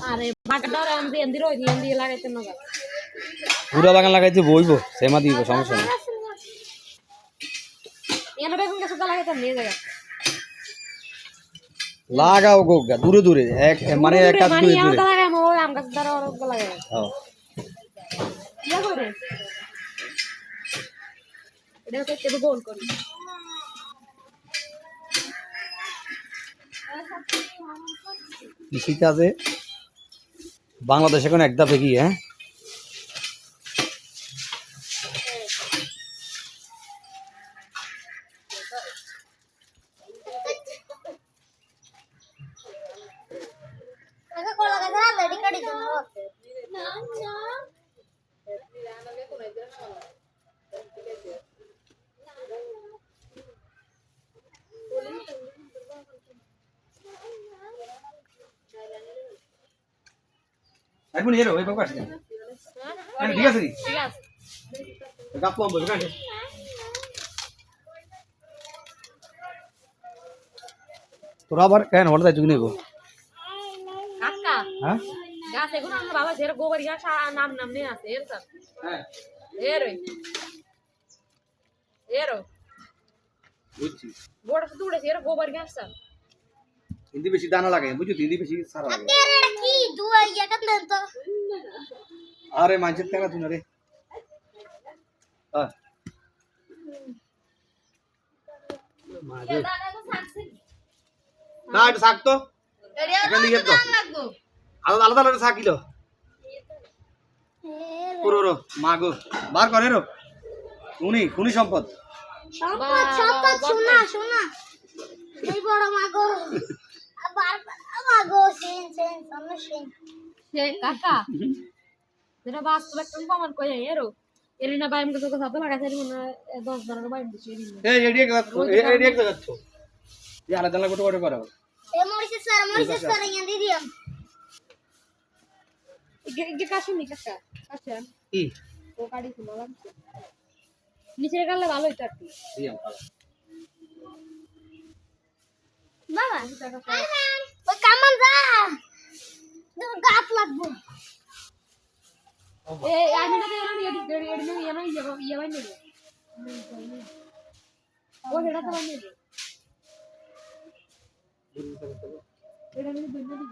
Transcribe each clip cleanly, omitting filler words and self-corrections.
আরে বাগানটা আমি এন্দি রই এন্দি লাগাইতে না পুরো বাগান লাগাইতে বইবো সেমা দিব সমস্যা নেই এনে বেগুন গাছ লাগাইতে নিয়ে জায়গা লাগাও গো দূরে দূরে এক মানে এক কাজ মানে দূরে আমরা দূরে লাগাই ওই আম গাছ দ্বারা ওর লাগাই হ্যাঁ ইয়া করে এটা তো কেটে গোল করি কৃষিকাজে বাংলাদেশে এখন একদা পেকি হ্যাঁ এখন এর ওই বাবা আসছে ঠিক আছে ঠিক আছে গাপ কম বলবে কাছে তোরা আবার কেন হঠাৎ যাইছো কিনে গো কাকা হ্যাঁ গাছ এখন আমার বাবা যের গোবর গাছ নাম নাম নিয়ে আছে এর স্যার হ্যাঁ এরো বুঝছি বড় শুধু উড়েছে এর গোবর গাছ স্যার হিন্দি বেশি দানা লাগে বুঝছো হিন্দি বেশি সারা লাগে কি দুয়া ইয়া কাট দেন তো আরে মানছিস কেন তুই রে হ্যাঁ মাঝে না এটা শাক তো এখানে নিয়ে তো আলাদা আলাদা আলাদা শাক কিলো পুরো রো মাগো বার করে রো খুনি সম্পদ সম্পদ সম্পদ শোনা শোনা এই বড় মাগো আবার মাগো সেন সামনে সেন সে কাকা যেটা বাস্তব একটা প্রমাণ কই এরো এরিনা বাইম কাছে কথা তো লাগাছে এরিনা 10 ধরনের বাইম দিছে এরিনা এই রেডি এক যাচ্ছ এই আলাদা আলাদা গোটা করে এ মরিছে স্যার ইয়া দি দিও ইগে কাশুনি কাকা কাশান কি ও কাটি ছিল লাগছে নিচে গেলে ভালো হইতো একটু দিয়াম পালা বাবা ওই কামান যা গাছ লাগবো এই আমি না এরিনা এরিনা ইয়া বাইন নেব ও হেডা তো বাইন নেব এটা আমি দুই না দিব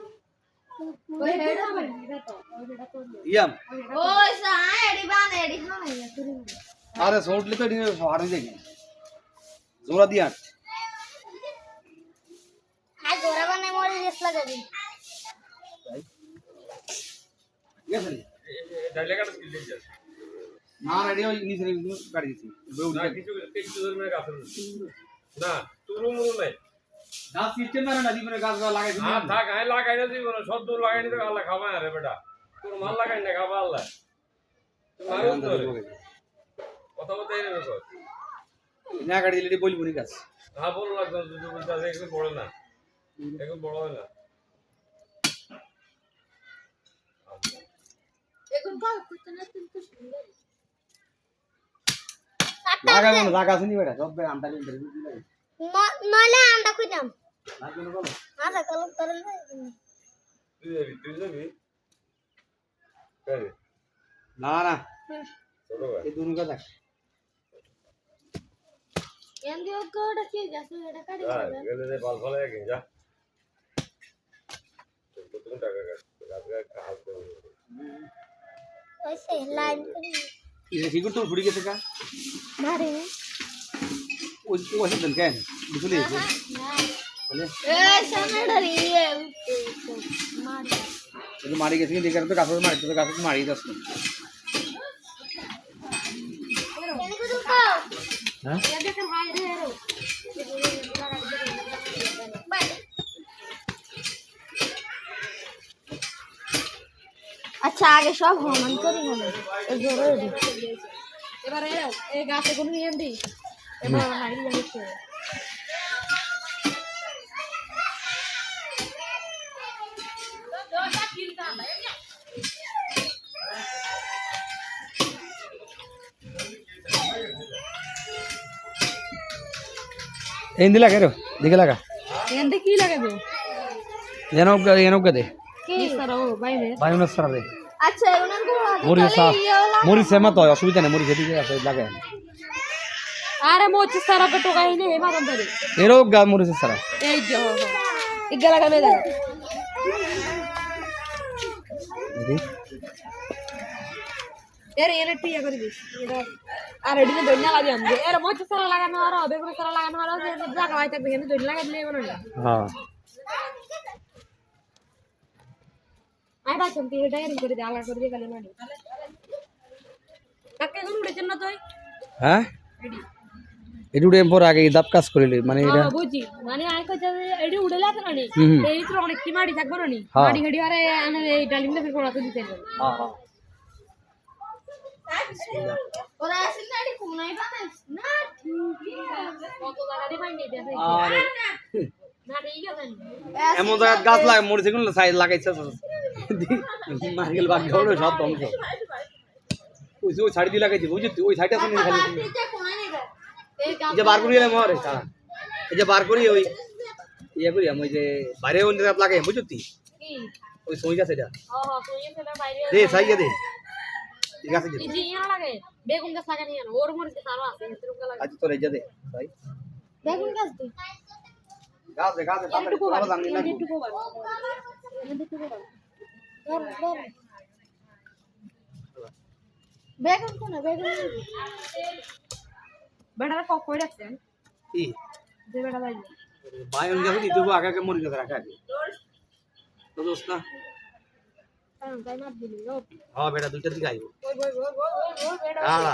ওই হেডা বাইন এটা তো ওই হেডা তো ইয়াম ওই সা এডি বান এডি আরে সোটলে তো এদিকে হাড়ি দেখি জোড়া দিয়া হাই গোরা বানে মরে রেস লাগাবি গেছে ডাইলে কাটা স্কিল দিছ না রেডি হই নিচে গাড়ি দিছি না কিছু ধরে গাছ না তুরু মুরু নাই গাছ সিস্টেম না জীবনে গাছ লাগাইছি না থাক আই লাগাই না জীবনে সব দূর লাগাই না তো আল্লাহ খাবা আরে বেটা তোর মাল লাগাই না খাবা আল্লাহ মারো তো কথা বলতে এনে কর না গাড়ি দিলে বলবো নি গাছ না বল লাগবে যদি বলতে একটু বড় না একটু বড় হয় না এখন কাল করতে না কিন্তু সুন্দর লাগাবো না জায়গা আছে নি বেটা সব আমটা ইন্টারভিউ দিলাই নলে আন্ডা কইতাম লাগবে না বলো আচ্ছা কলম করেন তুই যাবি না না ছোট ভাই এই দুনো কথা এন্দি ওটা কি গাছ এটা কাটি যা গেলে যে বাল ফলে একদিন যা তুমি টাকা গাছ কাজ করো ওই সে লাইন করি এই সিগুর তো ফুড়ি গেছে কা মারে ওই ওই দেন কেন বুঝলি বলে এই সামনে রিয়ে মারে এই মারি গেছে কিন্তু এখানে তো গাছ মারি তো গাছ মারি দাস এনে কত কাও হ্যাঁ এ দেখেন হাই রে এরো আচ্ছা আগে সব হমান করি হবে জরুরি এবারে এই গাছে কোনো নিয়ে দি এবার হাই যাচ্ছে এই দিলা কেরো দিকে লাগা এন্ডে কি লাগাবো এনক দে কি নিস্তারা ও বাইরে বাইউনের সারা রে আচ্ছা ওনার গোড়া মরিচ সা মরিচ সেমা তো অসুবিধা নেই মরিচ এদিকে আছে লাগে আরে মোচি সারা पे टोका ही नहीं मालूम पड़े এরও গা মরিচ সারা এই যে ইগলা কামে দেখা এর এনে টিয়া করে দিস এটা আর এদিকে দইনা লাগি আমগে এর মোচি সারা লাগানো আর বেগুন সারা লাগানো আর যে জায়গা হয় থাকবে এখানে দইনা লাগা দিলে মনে না হ্যাঁ আই বাচম তি এটা এরকম করে দে আগা করে দিয়ে গেলে মানে কাকে কোন উড়েছেন না তুই হ্যাঁ এডু ডেম পর আগে দাব কাজ করিলে মানে এটা বুঝি মানে আই কইতে এডি উড়েলা তো নানি এই তো অনেক কি মাটি থাকবো নানি হ্যাঁ। মাটি হেডি আরে আনে এই ডালিমটা ফির পড়াতে দিতে হ্যাঁ হ্যাঁ ওরা আসেন না এটি কোনাই বানাইছ না কত জায়গায় পাইনি দেবে আরে না ঠিক আছে এমন জায়গা গাছ লাগে মরিচ গুলো সাইজ লাগাইছে নারকেল বাগ গড় সব ধ্বংস ওই ছাড়ি দিয়ে লাগাইছি বুঝলি ওই সাইডে আছে খালি এটা কোনাই নেবে এই এই যে বার করি এলাম আরে সারা এই যে বার করি ওই ইয়ে করি আমি ওই যে বাইরে ওই জায়গা লাগাই বুঝলি কি ওই সই গাছ এটা ও হো তুই এসে বাইরে দে সাইজে দে ঠিক আছে এই যে ইয়া লাগে বেগুন গাছ লাগানি না ওর মধ্যে সারা আছে এরকম লাগে আজ তোর এই যে দে ভাই বেগুন গাছ তুই গাছ দে তাড়াতাড়ি তোরা জানি না একটু কোবা একটু কোবা ধর বেগুন কোনা বেগুন বেটারা কক কই রাখছেন কি যে বেটা ভাই বায়ন গাছ দিতে হবে আগে মরি গাছ রাখা আগে তো দোস্ত না তাই মার দিলি ও হ্যাঁ বেটা দুইটার দিকে আইবো ওই বেটা আড়া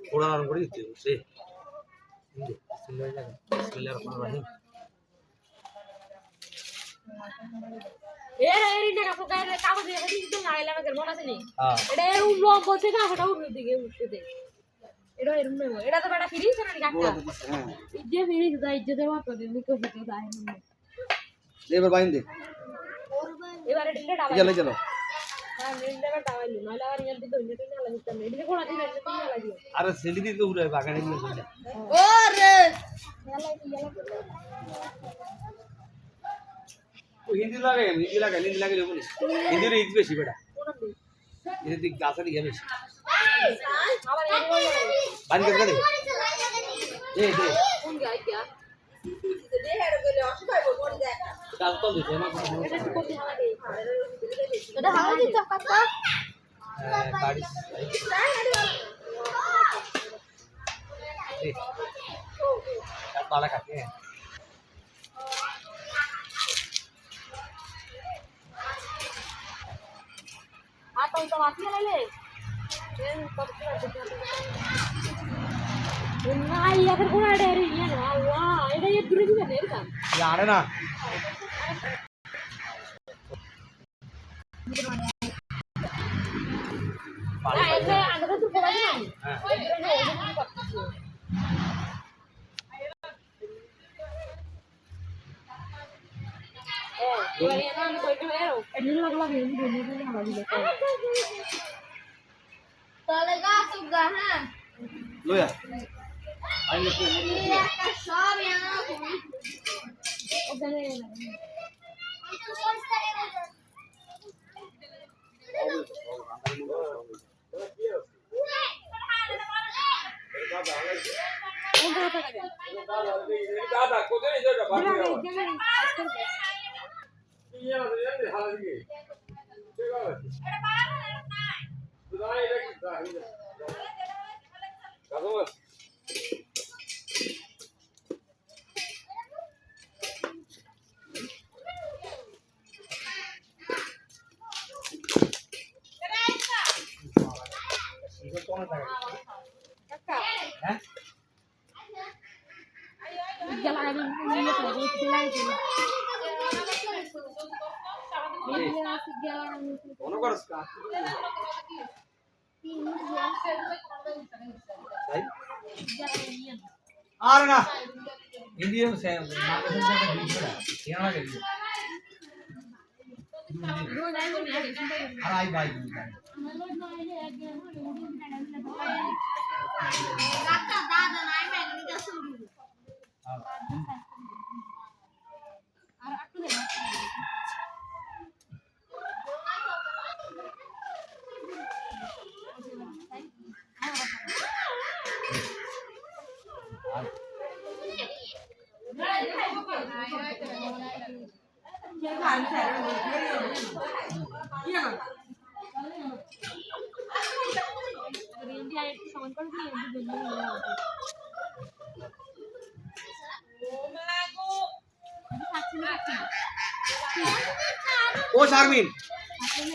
পোড়া রান করে দিতে সে বিসমিল্লাহির রহমানির রহিম এরি না কাপড় গায়ে কাগজ দিয়ে দিতে লাগাইলা না মনে আছে নি হ্যাঁ এটা এরকম লম বলছে না ওটা উঠে দিকে উঠতে দে এটা এরকম নেব এটা তো বেটা ফিরিস না কাকা হ্যাঁ ইজ্জে ফিরিস দা ইজ্জে দেওয়া তো দিন কো ফটো দাই না এবার বাইন দে এবারে ডিলে ডাবা চলো চলো হ্যাঁ ডিলে ডাবাইলো নালে আর ইয়ার দিতে হইছে না লাগি না ডিলে কোনা দিলে তুমি লাগি আরে সেলি দিতে উড়ে বাগানে নিয়ে চলে ওরে ও হিন্দি লাগে যাবো হিন্দি রে ইজ বেশি বেটা কোনা দি এর দিক গাছ আর ইয়ে বেশি আবার এর বাইন করে দে এই দে কোন গায় কি গাছ তো দিতে না এটা তো কোটি হালা দে এটা হাওয়া দিতে কাকা গাড়ি এই তালা কাটে आता तो वासी ले नाही अगर कोण डायरी ये ना वा एडा ये दुरी दिले नाही का यार ना ऐसे अंदर तो कोई नहीं ये ना कोई भी है एडमिन लगला है ये दोनों को हवा दिले তাহলে গাছ উগা হ্যাঁ লোয়া বাইন লে একটা সব ইয়ানা কোনি ওখানে দাদা কোথায় যাওয়া বাকি দিলে যাওয়া দিলে কি আছে জানি হালা দিকে ঠিক আছে দুদাই এটা কি দাই কাজল হ্যাঁ গেলা আমি নিয়ে তো দিলাই দিই মনে করস কা তাই আর না ইন্ডিয়ান সেম না কেন একটা দিছড়া কেন লাগে আর আই ভাই কাকা দাদা নাই মেগনি কা শুরু আর একটু দে ইন্ডিয়া একটু সমান করে দিই ইন্ডিয়া ও শারমিন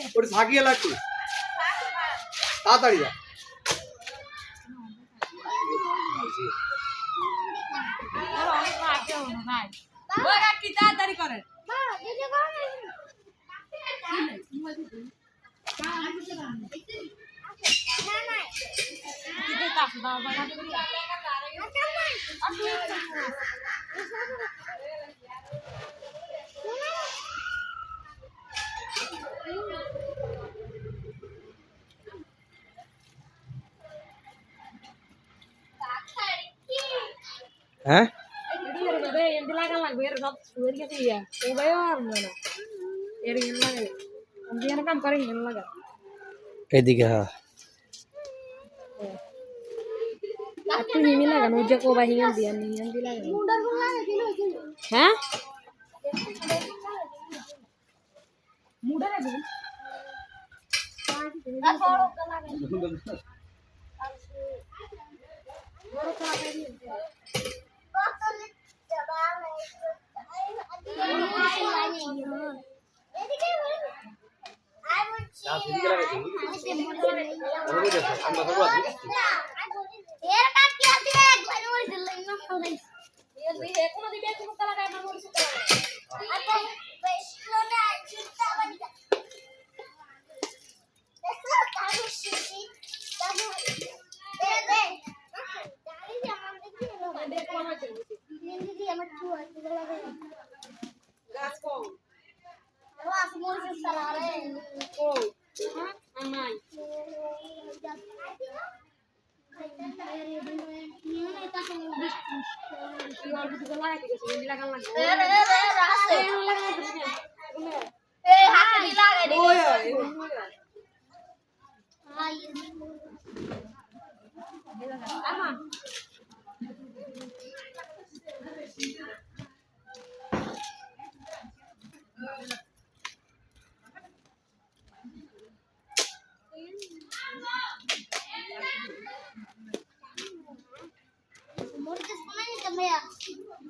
ওটা সাকিয়ে লাগতো তাড়াতাড়ি যা কি তাড়াতাড়ি করেন হ্যাঁ ఎందు లాగా వేరే ఊరికి ఎలాగే వెనకం కరీ ఎలాగా এদিকে হ্যাঁ aku himi laga nuja ko ba hingan dia hingan dia laga ha muda lagi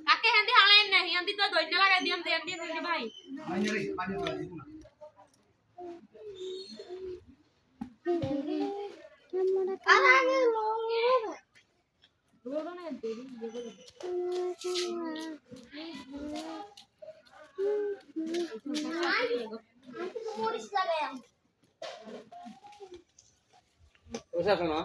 Kakek nanti halain nih, nanti tuh doanya lagi diam baik. ওসা শোনো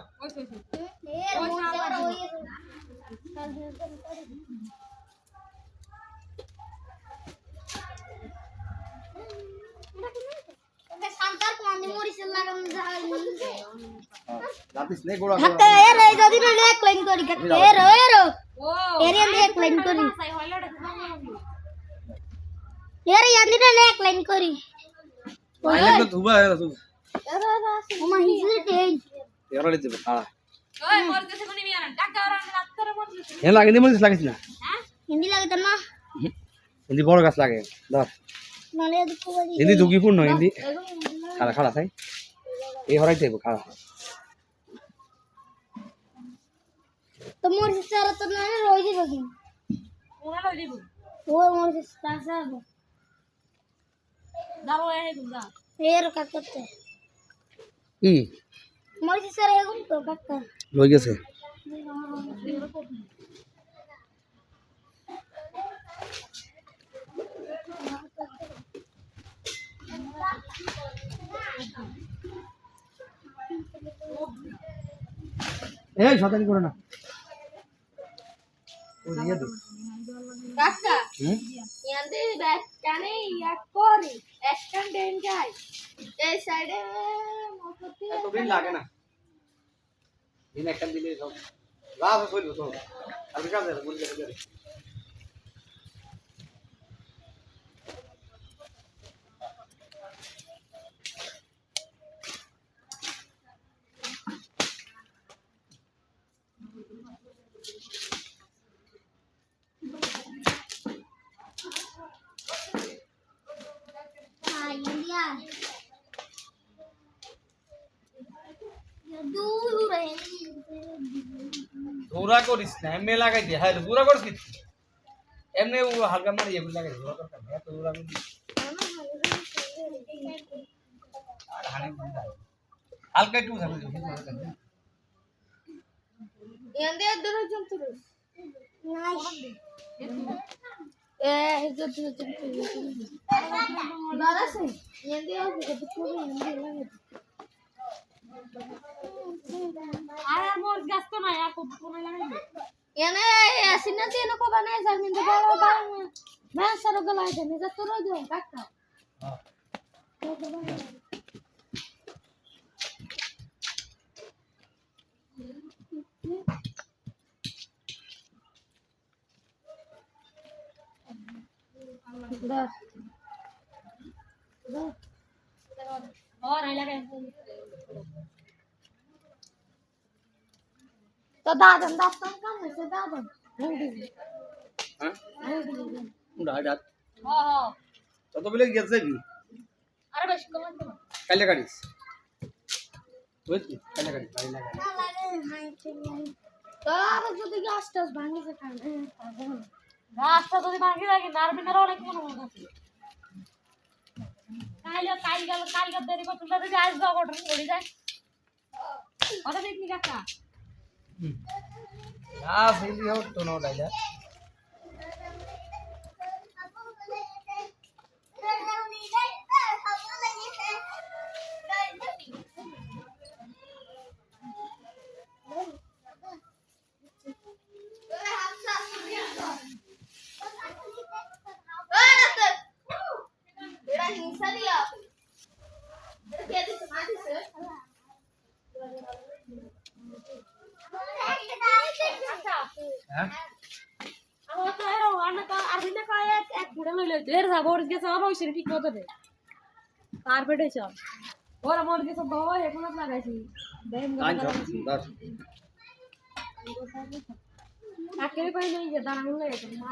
রাতিস নে গোড়া আইলে তো ধুবা তুই এরা লিতে খাড়া ওই মোর কাছে কোনি মিয়া না টাকা আর রাত করে মোর এ লাগে নি মরিস লাগিস না হ্যাঁ হিন্দি লাগে তো না হিন্দি বড় গাছ লাগে ধর মানে দুঃখ বাড়ি হিন্দি ঝুঁকিপূর্ণ হিন্দি খাড়া খাড়া তাই এই হরাইতে খাড়া তো মোর সিস্টার তো না রই দিব কি ওনা লই দিব ও মোর সিস্টার সাব দাও এই গুন্দা এর কাকতে কি মোর সিস্টার এগুন তো কাকা লই গেছে এই শতানি করে না ও নিয়ে দে কাকা হুম ইয়ান্তে ব্যাক কানে ইয়াক করি একখান দেন যাই এই সাইডে মকতি এত দিন লাগে না দিন একটা দিলে সব লাভ হইলো তো আর কাজ আছে বলি করে জোড়া করিস না এমনি লাগাই দে হ্যাঁ জোড়া করিস কি এমনি ও হালকা মারি এগুলো লাগাই জোড়া করতাম এত জোড়া আমি আর হানি হালকা একটু সামনে এন্ডে দূরে জন্তু দাঁড়াছে এন্ডে আছে পুরো এন্ডে লাগে আর মোর গাছ তো নাই আর কোন লাগাই এনে আসিনা দিন কো বানাই স্যার মিন্দে বড় বাং मैं सरो गलाय दे जा तो रो दो काका और आई लगे तो दादन दादन काम से दादन হ্যাঁ উড়া ডাক हां हां তত বলে গেছে যাবি अरे बस कमान तो কালে গাড়িস বুঝলি কালে গাড়ি গাড়ি লাগা तो আর যদি গাছটা ভাঙে যে খান গাছটা যদি ভাঙি লাগে নার বিনার অনেক মনে মনে আছে কাল দেরি করতে যদি আজ দাও অর্ডার করে যায় ওটা দেখনি কাকা না সেইলি হোক তো নো ডাইলা হ্যাঁ আমার তো এর আনা তো আর দিনে কয় এক পুরো লইলে এর যাব ওর গেছে আমার ওই ঠিক মতো দে কার্পেটে চল ওর আমার গেছে বাবা এখন লাগাইছি দেম দাস আকে কই নাই যে দাঁড়ানো লাগে মা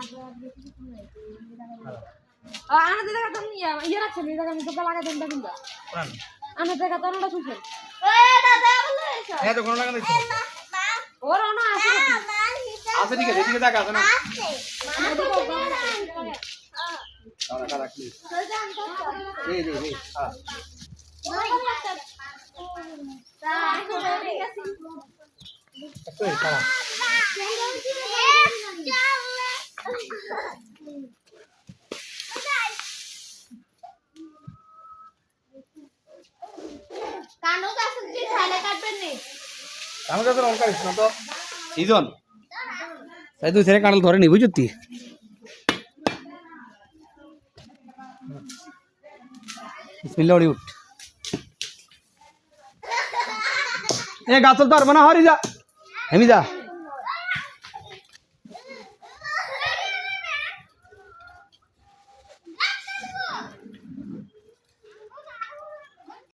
আনা দিলে কথা নিয়া ইয়া রাখছে নি জায়গা আমি তো লাগা দেন দেন প্রাণ আনা জায়গা তো না শুনছে হ্যাঁ তো কোন লাগা দিছ ওর না আছে আছে ঠিক আছে এদিকে দেখা আছে না দাঁড়া দাঁড়া কি এই রে রে হ্যাঁ এই দাঁড়া কানো গাছ দিয়ে খালে কাটবেন নি আমার কাছে রং কাটিস না তো সিজন তাই তুই ছেড়ে কাঁঠাল ধরে নি বুঝতি বিসমিল্লাহ উঠ এ গাছ চলতে পারবে না হরি যা হেমি যা